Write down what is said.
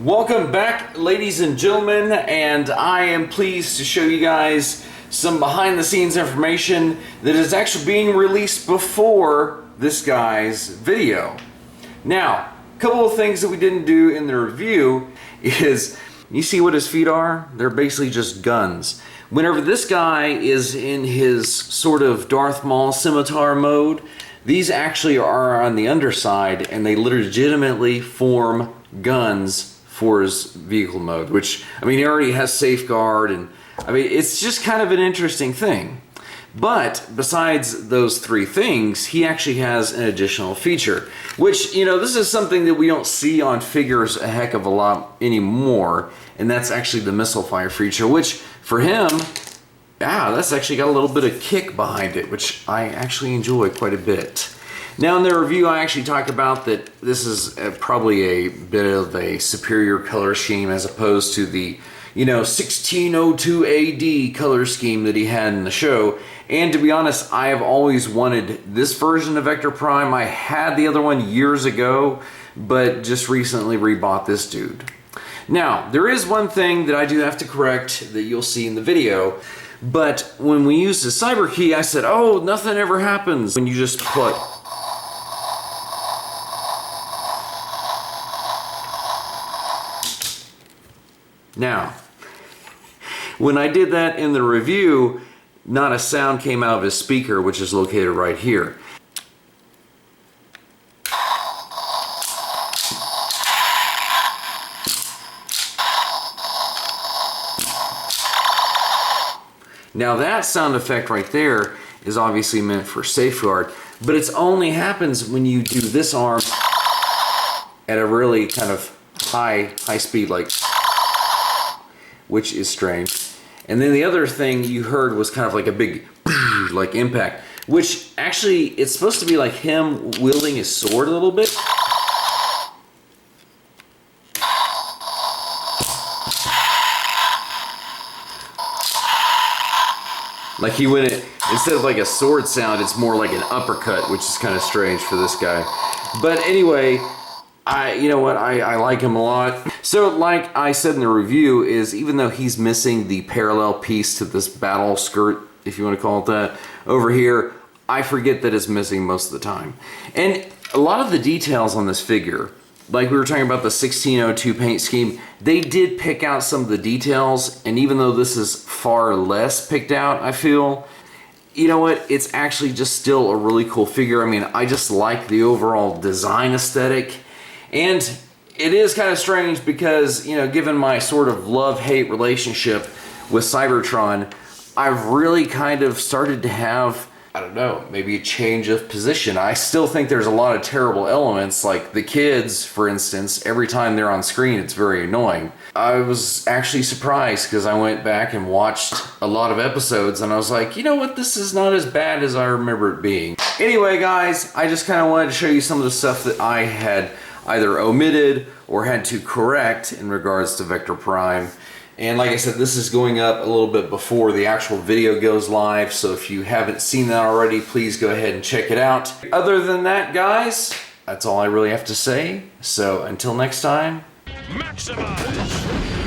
Welcome back, ladies and gentlemen, and I am pleased to show you guys some behind the scenes information that is actually being released before this guy's video. Now, a couple of things that we didn't do in the review is, you see what his feet are? They're basically just guns. Whenever this guy is in his sort of Darth Maul scimitar mode, these actually are on the underside and they legitimately form guns for his vehicle mode, which, I mean, he already has safeguard, and I mean, it's just kind of an interesting thing. But besides those three things, he actually has an additional feature, which, you know, this is something that we don't see on figures a heck of a lot anymore, and that's actually the missile fire feature, which for him, that's actually got a little bit of kick behind it, which I actually enjoy quite a bit. Now in the review, I actually talk about that this is probably a bit of a superior color scheme as opposed to the, 1602 AD color scheme that he had in the show. And to be honest, I have always wanted this version of Vector Prime. I had the other one years ago, but just recently rebought this dude. Now, there is one thing that I do have to correct that you'll see in the video. But when we used the cyber key, I said, oh, nothing ever happens when you just put. Now, when I did that in the review, not a sound came out of his speaker, which is located right here. Now that sound effect right there is obviously meant for safeguard, but it only happens when you do this arm at a really kind of high speed, like, which is strange. And then the other thing you heard was kind of like a big like impact, which actually it's supposed to be like him wielding his sword a little bit. Like he went it, instead of like a sword sound, it's more like an uppercut, which is kind of strange for this guy. But anyway, I like him a lot. So like I said in the review, is even though he's missing the parallel piece to this battle skirt, if you want to call it that, over here, I forget that it's missing most of the time. And a lot of the details on this figure, like we were talking about the 1602 paint scheme, they did pick out some of the details, and even though this is far less picked out, I feel, you know what, it's actually just still a really cool figure. I mean, I just like the overall design aesthetic. And it is kind of strange because, given my sort of love-hate relationship with Cybertron, I've really kind of started to have, I don't know, maybe a change of position. I still think there's a lot of terrible elements, like the kids, for instance. Every time they're on screen, it's very annoying. I was actually surprised because I went back and watched a lot of episodes and I was like, you know what, this is not as bad as I remember it being. Anyway, guys, I just kind of wanted to show you some of the stuff that I had either omitted or had to correct in regards to Vector Prime. And like I said, this is going up a little bit before the actual video goes live, so if you haven't seen that already, please go ahead and check it out. Other than that, guys, that's all I really have to say. So until next time, Maximize!